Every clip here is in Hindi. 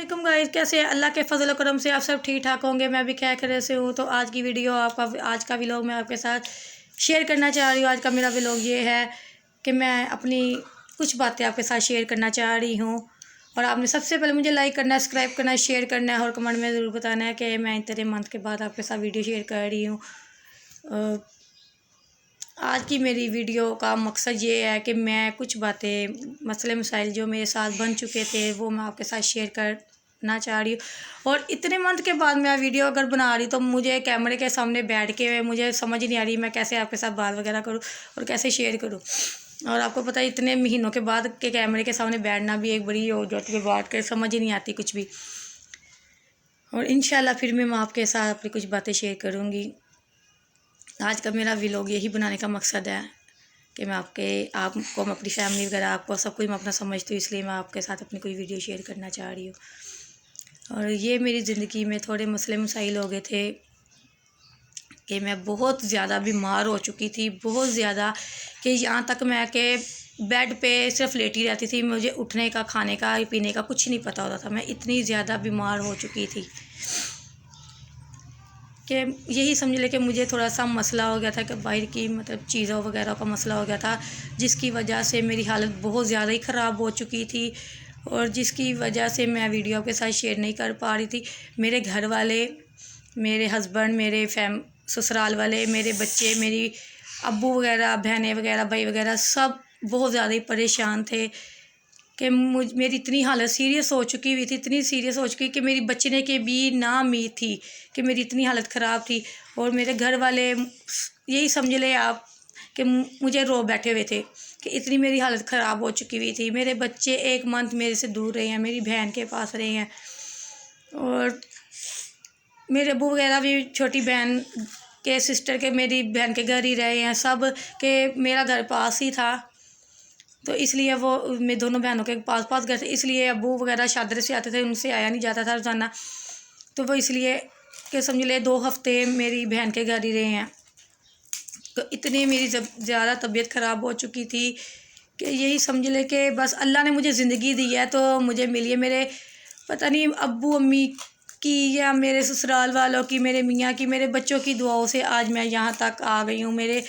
वालेकुम गाइस, कैसे हैं? अल्लाह के फजल करम से आप सब ठीक ठाक होंगे। मैं भी खैर से हूँ। तो आज की वीडियो आज का व्लॉग मैं आपके साथ शेयर करना चाह रही हूँ। आज का मेरा व्लॉग ये है कि मैं अपनी कुछ बातें आपके साथ शेयर करना चाह रही हूँ। और आपने सबसे पहले मुझे लाइक करना है, सब्सक्राइब करना है, शेयर करना है और कमेंट में ज़रूर बताना है कि मैं इतने मंथ के बाद आपके साथ वीडियो शेयर कर रही हूँ। आज की मेरी वीडियो का मकसद ये है कि मैं कुछ बातें मसले मसाइल जो मेरे साथ बन चुके थे वो मैं आपके साथ शेयर करना चाह रही हूँ। और इतने मंथ के बाद मैं वीडियो अगर बना रही तो मुझे कैमरे के सामने बैठ के मुझे समझ नहीं आ रही मैं कैसे आपके साथ बात वगैरह करूँ और कैसे शेयर करूँ। और आपको पता है इतने महीनों के बाद के कैमरे के सामने बैठना भी एक बड़ी हो जाती है बात के, समझ ही नहीं आती कुछ भी। और इंशाल्लाह फिर मैं आपके साथ अपनी कुछ बातें शेयर करूँगी। आज का मेरा व्लॉग यही बनाने का मकसद है कि मैं आपको मैं अपनी फैमिली वगैरह आपको सब कुछ मैं अपना समझती हूँ, इसलिए मैं आपके साथ अपनी कोई वीडियो शेयर करना चाह रही हूँ। और ये मेरी ज़िंदगी में थोड़े मसले मसाइल हो गए थे कि मैं बहुत ज़्यादा बीमार हो चुकी थी, बहुत ज़्यादा, कि यहाँ तक मैं के बेड पे सिर्फ लेटी रहती थी। मुझे उठने का, खाने का, पीने का कुछ नहीं पता होता था। मैं इतनी ज़्यादा बीमार हो चुकी थी कि यही समझ ले कि मुझे थोड़ा सा मसला हो गया था कि बाहर की मतलब चीज़ों वगैरह का मसला हो गया था, जिसकी वजह से मेरी हालत बहुत ज़्यादा ही ख़राब हो चुकी थी और जिसकी वजह से मैं वीडियो के साथ शेयर नहीं कर पा रही थी। मेरे घर वाले, मेरे हस्बैंड, मेरे ससुराल वाले, मेरे बच्चे, मेरी अब्बू वगैरह, बहनें वगैरह, भाई वगैरह सब बहुत ज़्यादा ही परेशान थे कि मेरी इतनी हालत सीरियस हो चुकी हुई थी, इतनी सीरियस हो चुकी कि मेरी बचने के भी ना उम्मीद थी कि मेरी इतनी हालत ख़राब थी। और मेरे घर वाले यही समझ ले आप कि मुझे रो बैठे हुए थे कि इतनी मेरी हालत ख़राब हो चुकी हुई थी। मेरे बच्चे 1 मंथ मेरे से दूर रहे हैं, मेरी बहन के पास रहे हैं और मेरे अब्बू वगैरह भी छोटी बहन के सिस्टर के, मेरी बहन के घर ही रहे हैं सब, के मेरा घर पास ही था तो इसलिए वो मेरे दोनों बहनों के पास घर थे, इसलिए अब्बू वगैरह शादरे से आते थे, उनसे आया नहीं जाता था रोज़ाना। तो वो इसलिए कि समझ ले 2 हफ्ते मेरी बहन के घर ही रहे हैं। तो इतनी मेरी जब ज़्यादा तबीयत ख़राब हो चुकी थी कि यही समझ ले कि बस अल्लाह ने मुझे ज़िंदगी दी है तो मुझे मिली है। मेरे पता नहीं अब्बू अम्मी की या मेरे ससुराल वालों की, मेरे मियाँ की, मेरे बच्चों की दुआओं से आज मैं यहाँ तक आ गई हूँ। मेरे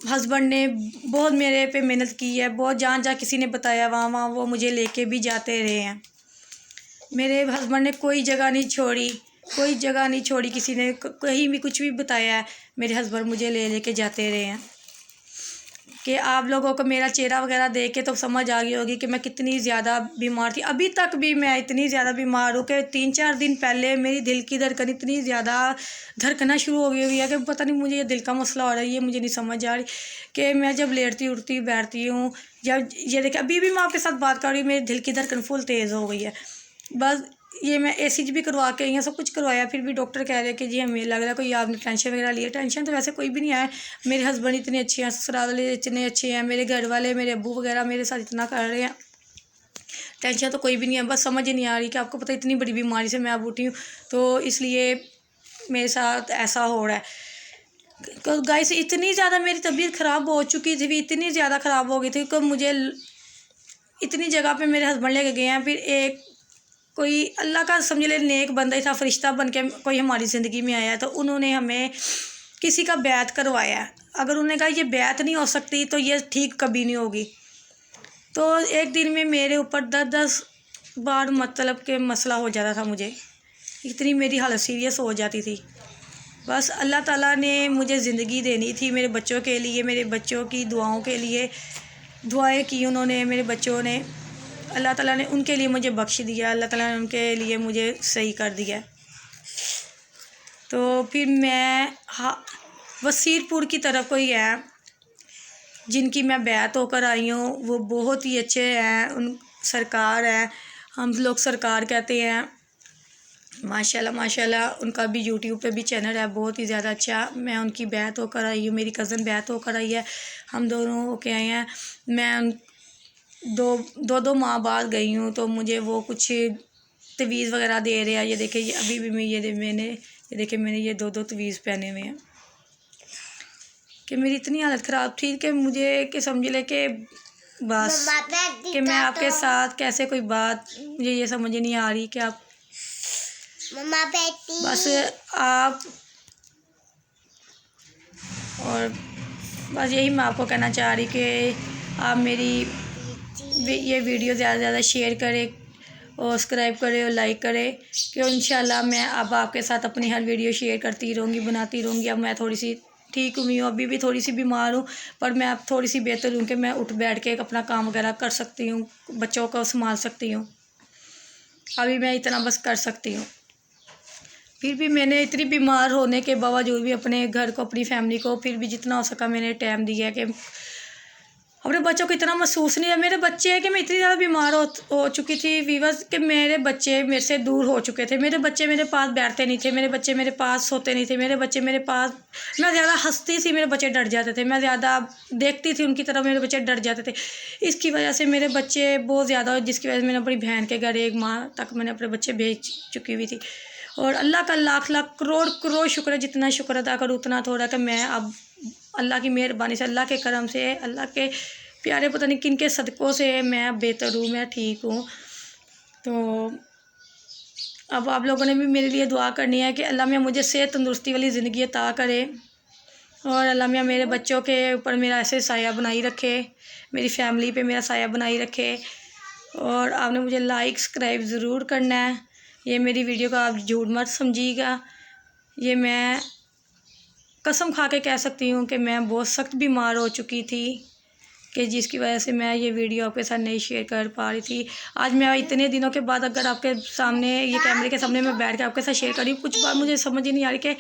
हस्बैंड ने बहुत मेरे पे मेहनत की है, बहुत जहाँ किसी ने बताया वहाँ वो मुझे लेके भी जाते रहे हैं। मेरे हस्बैंड ने कोई जगह नहीं छोड़ी, कोई जगह नहीं छोड़ी, किसी ने कहीं भी कुछ भी बताया है मेरे हस्बैंड मुझे लेके जाते रहे हैं। कि आप लोगों को मेरा चेहरा वगैरह देख के तो समझ आ गई होगी कि मैं कितनी ज़्यादा बीमार थी। अभी तक भी मैं इतनी ज़्यादा बीमार हूँ कि 3-4 दिन पहले मेरी दिल की धड़कन इतनी ज़्यादा धड़कना शुरू हो गई हुई है कि पता नहीं मुझे ये दिल का मसला हो रहा है, ये मुझे नहीं समझ आ रही कि मैं जब लेटती उठती बैठती हूँ, जब ये देखिए अभी भी मैं आपके साथ बात कर रही हूँ, मेरी दिल की धड़कन फुल तेज़ हो गई है। बस ये मैं ECG भी करवा के आई हूँ, सब कुछ करवाया, फिर भी डॉक्टर कह रहे हैं कि जी हमें लग रहा है कोई आपने टेंशन वगैरह ली है। टेंशन तो वैसे कोई भी नहीं आया। मेरे हस्बैंड इतने अच्छे हैं, ससुराल वाले इतने अच्छे हैं, मेरे घर वाले, मेरे अब्बू वगैरह मेरे साथ इतना कर रहे हैं, टेंशन तो कोई भी नहीं है। बस समझ ही नहीं आ रही कि आपको पता है इतनी बड़ी बीमारी से मैं अब उठी हूँ तो इसलिए मेरे साथ ऐसा हो रहा है। गाइस इतनी ज़्यादा मेरी तबीयत ख़राब हो चुकी थी, इतनी ज़्यादा ख़राब हो गई थी कि मुझे इतनी जगह पे मेरे हस्बैंड लेके गए हैं। फिर एक कोई अल्लाह का समझ ले नेक बंदा ही था, फरिश्ता बन के कोई हमारी ज़िंदगी में आया तो उन्होंने हमें किसी का बैत करवाया है। अगर उन्होंने कहा ये बैत नहीं हो सकती तो ये ठीक कभी नहीं होगी। तो एक दिन में मेरे ऊपर 10-10 बार मतलब के मसला हो जाता था, मुझे इतनी मेरी हालत सीरियस हो जाती थी। बस अल्लाह ताला ने मुझे ज़िंदगी देनी थी मेरे बच्चों के लिए, मेरे बच्चों की दुआओं के लिए दुआएं की उन्होंने, मेरे बच्चों ने, अल्लाह ताला ने उनके लिए मुझे बख्श दिया, अल्लाह ताला ने उनके लिए मुझे सही कर दिया। तो फिर मैं वसीरपुर की तरफ कोई है जिनकी मैं बैत होकर आई हूँ, वो बहुत ही अच्छे हैं, उन सरकार है, हम लोग सरकार कहते हैं, माशाल्लाह माशाल्लाह। उनका भी यूट्यूब पे भी चैनल है, बहुत ही ज़्यादा अच्छा। मैं उनकी बैत होकर आई हूँ, मेरी कज़न बैत होकर आई है, हम दोनों होके आए हैं। मैं दो माह बाद गई हूँ तो मुझे वो कुछ तवीज़ वगैरह दे रहे हैं। ये देखिए ये अभी भी मैंने ये 2 तवीज़ पहने हुए हैं कि मेरी इतनी हालत ख़राब थी कि मुझे कि समझ ले कि बस कि मैं आपके साथ कैसे कोई बात, मुझे ये समझ नहीं आ रही कि आप बस आप, और बस यही मैं आपको कहना चाह रही कि आप मेरी ये वीडियो ज़्यादा से ज़्यादा शेयर करें और सब्सक्राइब करें और लाइक करें, कि इंशाल्लाह मैं अब आपके साथ अपनी हर वीडियो शेयर करती रहूँगी, बनाती रहूँगी। अब मैं थोड़ी सी ठीक हुई हूँ, अभी भी थोड़ी सी बीमार हूँ, पर मैं अब थोड़ी सी बेहतर हूँ कि मैं उठ बैठ के अपना काम वगैरह कर सकती हूँ, बच्चों को संभाल सकती हूँ। अभी मैं इतना बस कर सकती हूँ। फिर भी मैंने इतनी बीमार होने के बावजूद भी अपने घर को, अपनी फैमिली को फिर भी जितना हो सका मैंने टाइम दिया, कि अपने बच्चों को इतना महसूस नहीं है। मेरे बच्चे है कि मैं इतनी ज़्यादा बीमार हो चुकी थी वीवर्स, कि मेरे बच्चे मेरे से दूर हो चुके थे। मेरे बच्चे मेरे पास बैठते नहीं थे, मेरे बच्चे मेरे पास सोते नहीं थे, मेरे बच्चे मेरे पास, मैं ज़्यादा हंसती थी मेरे बच्चे डर जाते थे, मैं ज़्यादा देखती थी उनकी तरफ मेरे बच्चे डर जाते थे। इसकी वजह से मेरे बच्चे बहुत ज़्यादा, जिसकी वजह से मैंने अपनी बहन के घर 1 माह तक मैंने अपने बच्चे भेज चुकी हुई थी। और अल्लाह का लाख लाख करोड़ करोड़ शुक्र है, जितना शुक्र अदा करूँ उतना थोड़ा, कि मैं अब अल्लाह की मेहरबानी से, अल्लाह के करम से, अल्लाह के प्यारे पता नहीं किन के सदक़ों से मैं बेहतर हूँ, मैं ठीक हूँ। तो अब आप लोगों ने भी मेरे लिए दुआ करनी है कि अल्लाह मियाँ मुझे सेहत तंदुरुस्ती वाली ज़िंदगी अता करे, और अल्लाह मियाँ मेरे बच्चों के ऊपर मेरा ऐसे साया बनाई रखे, मेरी फैमिली पे मेरा साया बनाई रखे। और आपने मुझे लाइक सब्सक्राइब ज़रूर करना है। ये मेरी वीडियो का आप झूठ मत समझिएगा, ये मैं कसम खा के कह सकती हूँ कि मैं बहुत सख्त बीमार हो चुकी थी, कि जिसकी वजह से मैं ये वीडियो आपके साथ नहीं शेयर कर पा रही थी। आज मैं इतने दिनों के बाद अगर आपके सामने, ये कैमरे के सामने मैं बैठ के आपके साथ शेयर कर रही हूँ, कुछ बात मुझे समझ ही नहीं आ रही कि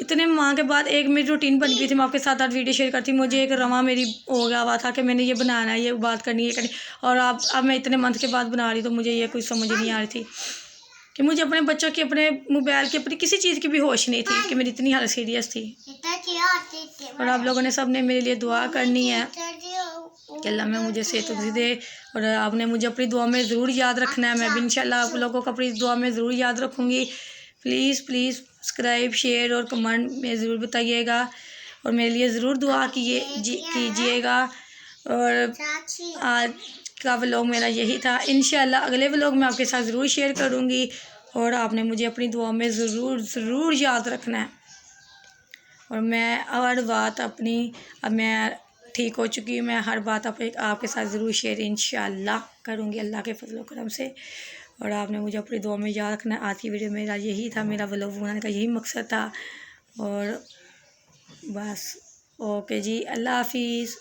इतने माह के बाद एक मेरी रूटीन बन गई थी, मैं आपके साथ आज वीडियो शेयर करती, मुझे एक रवा मेरी हो गया हुआ था कि मैंने ये बनाना है, ये बात करनी है, ये करनी, और अब मैं इतने मंथ के बाद बना रही, तो मुझे ये कुछ समझ ही नहीं आ रही थी कि मुझे अपने बच्चों की, अपने मोबाइल की, अपनी किसी चीज़ की भी होश नहीं थी, कि मेरी इतनी हालत सीरियस थी। और आप लोगों ने सब ने मेरे लिए दुआ करनी है कि अल्लाह में मुझे सेहत दे, और आपने मुझे अपनी दुआ में ज़रूर याद रखना है। मैं भी इंशाल्लाह आप लोगों को अपनी दुआ में ज़रूर याद रखूँगी। प्लीज़ प्लीज़ सब्सक्राइब, शेयर और कमेंट में ज़रूर बताइएगा, और मेरे लिए ज़रूर दुआ कीजिएगा। और आज का व्लॉग मेरा यही था। इंशाल्लाह अगले व्लॉग में आपके साथ ज़रूर शेयर करूँगी, और आपने मुझे अपनी दुआ में ज़रूर याद रखना है। और मैं हर बात अपनी, अब मैं ठीक हो चुकी हूँ, मैं हर बात आपके साथ ज़रूर शेयर इंशाल्लाह करूँगी अल्लाह के फजल करम से। और आपने मुझे अपनी दुआ में याद रखना है। आज की वीडियो मेरा यही था, मेरा व्लॉग बनाने का यही मकसद था। और बस ओके जी, अल्लाह हाफिज़।